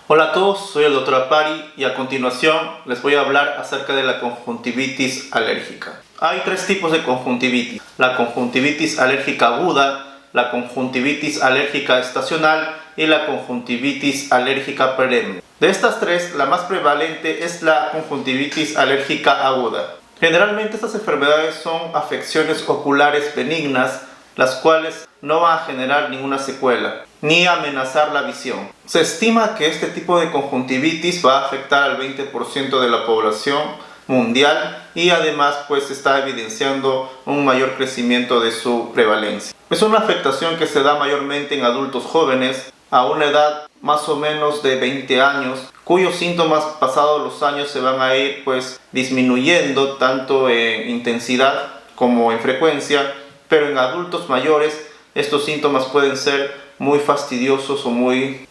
Hola a todos, soy el Dr. Apari y a continuación les voy a hablar acerca de la conjuntivitis alérgica. Hay tres tipos de conjuntivitis: la conjuntivitis alérgica aguda, la conjuntivitis alérgica estacional y la conjuntivitis alérgica perenne. De estas tres, la más prevalente es la conjuntivitis alérgica aguda. Generalmente estas enfermedades son afecciones oculares benignas, las cuales no van a generar ninguna secuela ni amenazar la visión. Se estima que este tipo de conjuntivitis va a afectar al 20% de la población mundial y además pues está evidenciando un mayor crecimiento de su prevalencia. Es una afectación que se da mayormente en adultos jóvenes a una edad más o menos de 20 años, cuyos síntomas pasados los años se van a ir pues disminuyendo tanto en intensidad como en frecuencia, pero en adultos mayores estos síntomas pueden ser muy fastidiosos o muy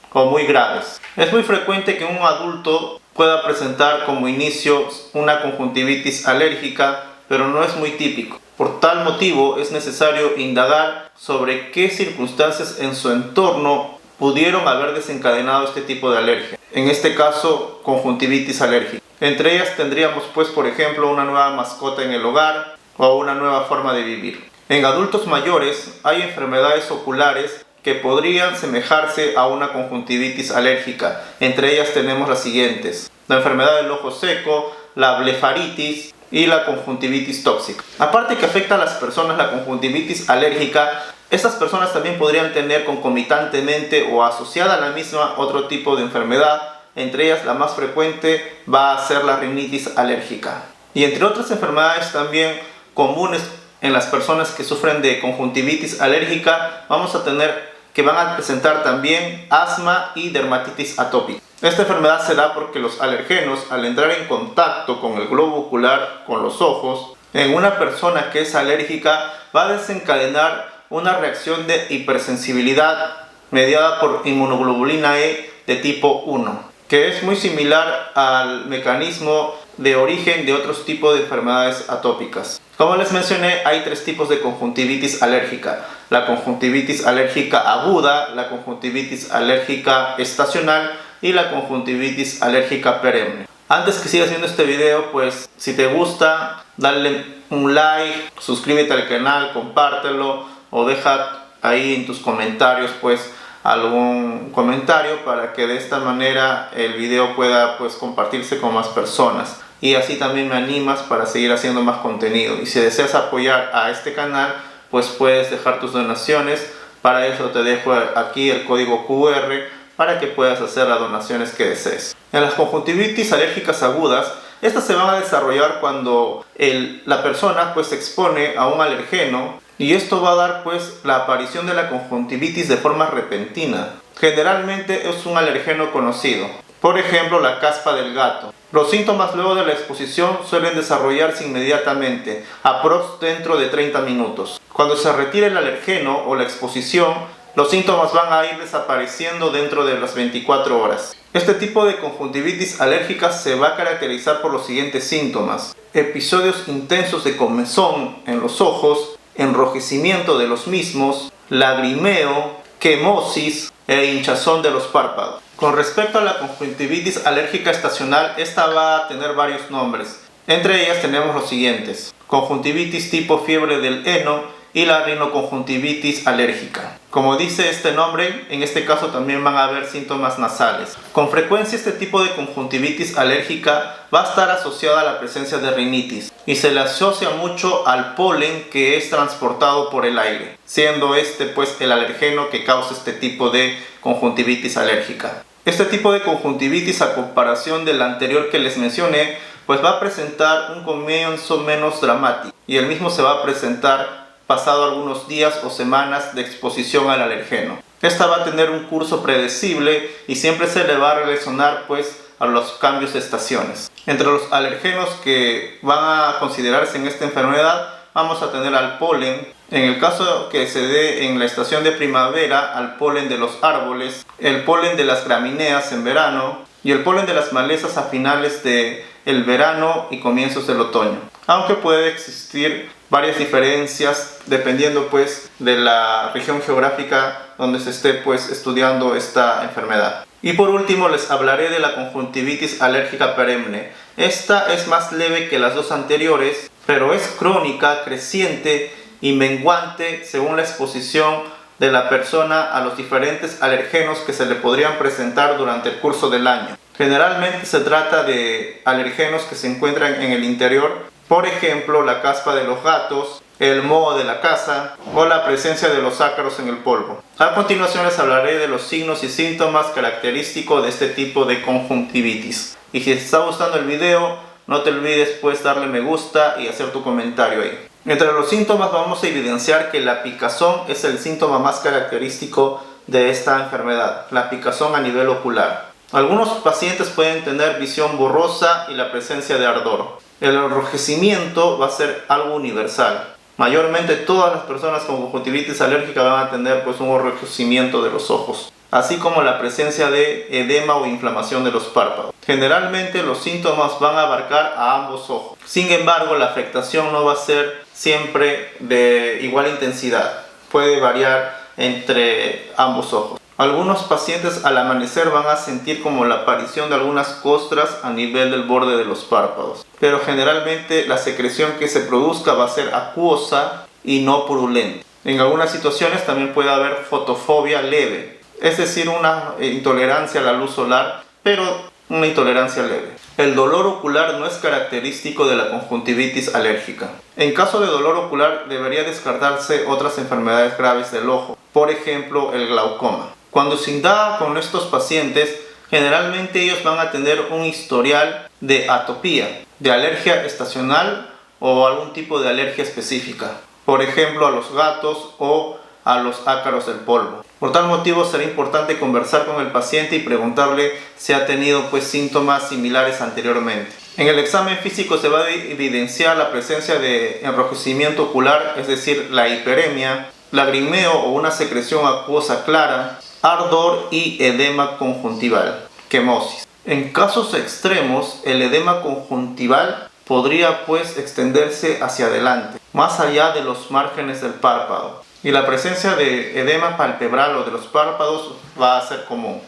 graves. Es muy frecuente que un adulto pueda presentar como inicio una conjuntivitis alérgica, pero no es muy típico. Por tal motivo es necesario indagar sobre qué circunstancias en su entorno pudieron haber desencadenado este tipo de alergia. En este caso, conjuntivitis alérgica. Entre ellas tendríamos pues por ejemplo una nueva mascota en el hogar o una nueva forma de vivir. En adultos mayores hay enfermedades oculares que podrían semejarse a una conjuntivitis alérgica. Entre ellas tenemos las siguientes: la enfermedad del ojo seco, la blefaritis y la conjuntivitis tóxica. Aparte que afecta a las personas la conjuntivitis alérgica, estas personas también podrían tener concomitantemente o asociada a la misma otro tipo de enfermedad. Entre ellas la más frecuente va a ser la rinitis alérgica. Y entre otras enfermedades también comunes en las personas que sufren de conjuntivitis alérgica, vamos a tener que van a presentar también asma y dermatitis atópica. Esta enfermedad se da porque los alergenos, al entrar en contacto con el globo ocular, con los ojos, en una persona que es alérgica, va a desencadenar una reacción de hipersensibilidad mediada por inmunoglobulina E de tipo 1, que es muy similar al mecanismo de origen de otros tipos de enfermedades atópicas. Como les mencioné, hay tres tipos de conjuntivitis alérgica: la conjuntivitis alérgica aguda, la conjuntivitis alérgica estacional y la conjuntivitis alérgica perenne. Antes que sigas viendo este video, pues si te gusta, dale un like, suscríbete al canal, compártelo o deja ahí en tus comentarios pues algún comentario para que de esta manera el video pueda pues compartirse con más personas. Y así también me animas para seguir haciendo más contenido. Y si deseas apoyar a este canal, pues puedes dejar tus donaciones. Para eso te dejo aquí el código QR para que puedas hacer las donaciones que desees. En las conjuntivitis alérgicas agudas, estas se van a desarrollar cuando la persona pues se expone a un alergeno, y esto va a dar pues la aparición de la conjuntivitis de forma repentina. Generalmente es un alergeno conocido, por ejemplo la caspa del gato. Los síntomas luego de la exposición suelen desarrollarse inmediatamente, aprox dentro de 30 minutos. Cuando se retire el alergeno o la exposición, los síntomas van a ir desapareciendo dentro de las 24 horas. Este tipo de conjuntivitis alérgica se va a caracterizar por los siguientes síntomas: episodios intensos de comezón en los ojos, enrojecimiento de los mismos, lagrimeo, quemosis e hinchazón de los párpados. Con respecto a la conjuntivitis alérgica estacional, esta va a tener varios nombres. Entre ellas tenemos los siguientes: conjuntivitis tipo fiebre del heno y la rinoconjuntivitis alérgica. Como dice este nombre, en este caso también van a haber síntomas nasales. Con frecuencia este tipo de conjuntivitis alérgica va a estar asociada a la presencia de rinitis y se le asocia mucho al polen que es transportado por el aire, siendo este pues el alergeno que causa este tipo de conjuntivitis alérgica. Este tipo de conjuntivitis, a comparación del anterior que les mencioné, pues va a presentar un comienzo menos dramático, y el mismo se va a presentar pasado algunos días o semanas de exposición al alergeno. Esta va a tener un curso predecible y siempre se le va a relacionar pues a los cambios de estaciones. Entre los alergenos que van a considerarse en esta enfermedad vamos a tener al polen, en el caso que se dé en la estación de primavera, al polen de los árboles, el polen de las gramíneas en verano y el polen de las malezas a finales del verano y comienzos del otoño. Aunque puede existir varias diferencias dependiendo pues de la región geográfica donde se esté pues estudiando esta enfermedad. Y por último les hablaré de la conjuntivitis alérgica perenne. Esta es más leve que las dos anteriores, pero es crónica, creciente y menguante según la exposición de la persona a los diferentes alergenos que se le podrían presentar durante el curso del año. Generalmente se trata de alergenos que se encuentran en el interior, por ejemplo la caspa de los gatos, el moho de la casa o la presencia de los ácaros en el polvo. A continuación les hablaré de los signos y síntomas característicos de este tipo de conjuntivitis. Y si te está gustando el video, no te olvides pues darle me gusta y hacer tu comentario ahí. Entre los síntomas vamos a evidenciar que la picazón es el síntoma más característico de esta enfermedad, la picazón a nivel ocular. Algunos pacientes pueden tener visión borrosa y la presencia de ardor. El enrojecimiento va a ser algo universal. Mayormente todas las personas con conjuntivitis alérgica van a tener pues un enrojecimiento de los ojos, así como la presencia de edema o inflamación de los párpados. Generalmente los síntomas van a abarcar a ambos ojos. Sin embargo, la afectación no va a ser siempre de igual intensidad. Puede variar entre ambos ojos. Algunos pacientes al amanecer van a sentir como la aparición de algunas costras a nivel del borde de los párpados, pero generalmente la secreción que se produzca va a ser acuosa y no purulenta. En algunas situaciones también puede haber fotofobia leve, es decir, una intolerancia a la luz solar, pero una intolerancia leve. El dolor ocular no es característico de la conjuntivitis alérgica. En caso de dolor ocular debería descartarse otras enfermedades graves del ojo, por ejemplo el glaucoma. Cuando se indaga con estos pacientes, generalmente ellos van a tener un historial de atopía, de alergia estacional o algún tipo de alergia específica, por ejemplo a los gatos o a los ácaros del polvo. Por tal motivo será importante conversar con el paciente y preguntarle si ha tenido síntomas similares anteriormente. En el examen físico se va a evidenciar la presencia de enrojecimiento ocular, es decir, la hiperemia, lagrimeo o una secreción acuosa clara, ardor y edema conjuntival, quemosis. En casos extremos, el edema conjuntival podría extenderse hacia adelante, más allá de los márgenes del párpado, y la presencia de edema palpebral o de los párpados va a ser común.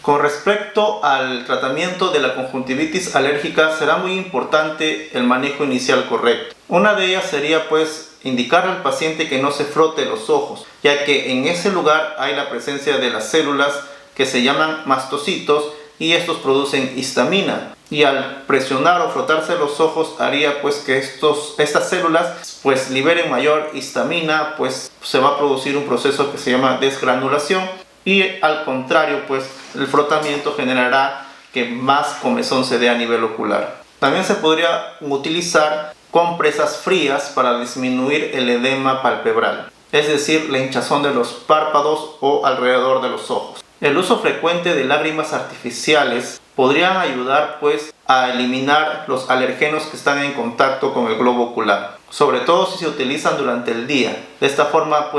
Con respecto al tratamiento de la conjuntivitis alérgica, será muy importante el manejo inicial correcto. Una de ellas sería indicarle al paciente que no se frote los ojos, ya que en ese lugar hay la presencia de las células que se llaman mastocitos y estos producen histamina. Y al presionar o frotarse los ojos haría que estas células liberen mayor histamina, se va a producir un proceso que se llama desgranulación y al contrario el frotamiento generará que más comezón se dé a nivel ocular. También se podría utilizar compresas frías para disminuir el edema palpebral, es decir, la hinchazón de los párpados o alrededor de los ojos. El uso frecuente de lágrimas artificiales podrían ayudar a eliminar los alergenos que están en contacto con el globo ocular, sobre todo si se utilizan durante el día. De esta forma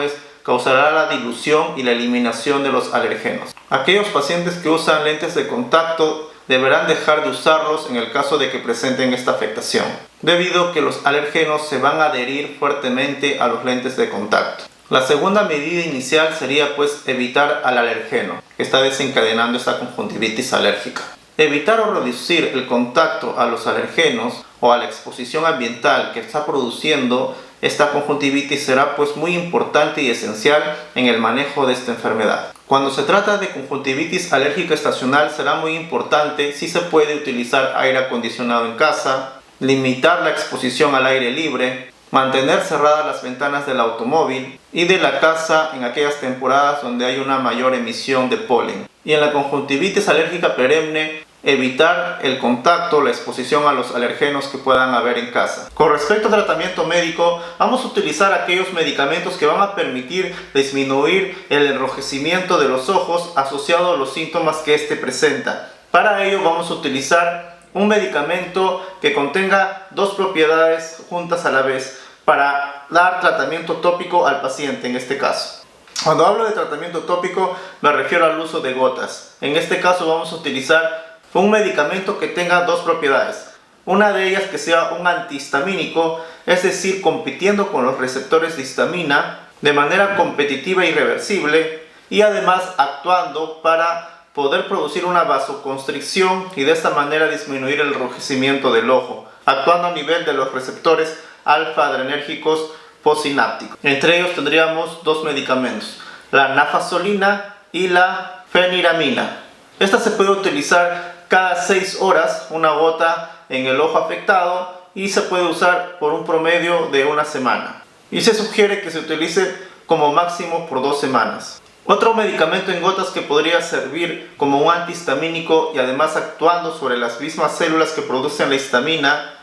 causará la dilución y la eliminación de los alergenos. Aquellos pacientes que usan lentes de contacto deberán dejar de usarlos en el caso de que presenten esta afectación, debido a que los alergenos se van a adherir fuertemente a los lentes de contacto. La segunda medida inicial sería evitar al alergeno que está desencadenando esta conjuntivitis alérgica. Evitar o reducir el contacto a los alergenos o a la exposición ambiental que está produciendo esta conjuntivitis será muy importante y esencial en el manejo de esta enfermedad. Cuando se trata de conjuntivitis alérgica estacional será muy importante si se puede utilizar aire acondicionado en casa, limitar la exposición al aire libre, mantener cerradas las ventanas del automóvil y de la casa en aquellas temporadas donde hay una mayor emisión de polen. Y en la conjuntivitis alérgica perenne, evitar el contacto, la exposición a los alergenos que puedan haber en casa. Con respecto al tratamiento médico, vamos a utilizar aquellos medicamentos que van a permitir disminuir el enrojecimiento de los ojos asociado a los síntomas que éste presenta. Para ello vamos a utilizar un medicamento que contenga dos propiedades juntas a la vez para dar tratamiento tópico al paciente en este caso. Cuando hablo de tratamiento tópico me refiero al uso de gotas. En este caso vamos a utilizar un medicamento que tenga dos propiedades. Una de ellas que sea un antihistamínico, es decir, compitiendo con los receptores de histamina de manera competitiva y reversible y además actuando para poder producir una vasoconstricción y de esta manera disminuir el enrojecimiento del ojo, actuando a nivel de los receptores alfa-adrenérgicos postsinápticos. Entre ellos tendríamos dos medicamentos, la nafasolina y la feniramina. Esta se puede utilizar cada 6 horas, una gota en el ojo afectado, y se puede usar por un promedio de una semana. Y se sugiere que se utilice como máximo por 2 semanas. Otro medicamento en gotas que podría servir como un antihistamínico y además actuando sobre las mismas células que producen la histamina,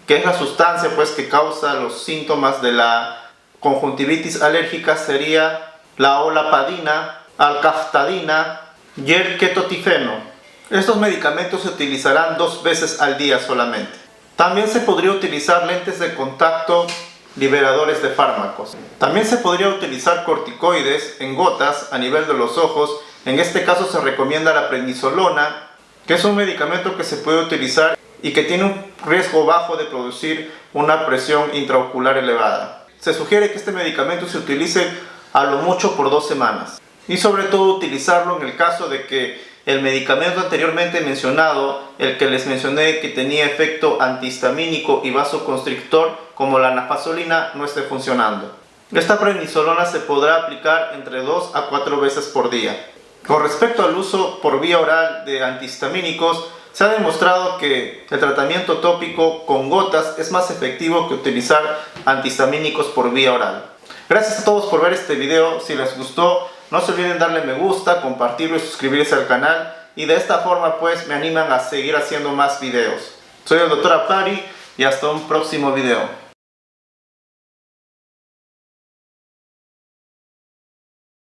que es la sustancia pues que causa los síntomas de la conjuntivitis alérgica, sería la olapadina, alcaftadina y el ketotifeno. Estos medicamentos se utilizarán 2 veces al día solamente. También se podría utilizar lentes de contacto liberadores de fármacos. También se podría utilizar corticoides en gotas a nivel de los ojos. En este caso se recomienda la prednisolona, que es un medicamento que se puede utilizar y que tiene un riesgo bajo de producir una presión intraocular elevada. Se sugiere que este medicamento se utilice a lo mucho por 2 semanas. Y sobre todo utilizarlo en el caso de que el medicamento anteriormente mencionado, el que les mencioné que tenía efecto antihistamínico y vasoconstrictor como la nafasolina, no esté funcionando. Esta prednisolona se podrá aplicar entre 2 a 4 veces por día. Con respecto al uso por vía oral de antihistamínicos, se ha demostrado que el tratamiento tópico con gotas es más efectivo que utilizar antihistamínicos por vía oral. Gracias a todos por ver este video. Si les gustó, no se olviden darle me gusta, compartirlo y suscribirse al canal, y de esta forma pues me animan a seguir haciendo más videos. Soy el Dr. Apari y hasta un próximo video.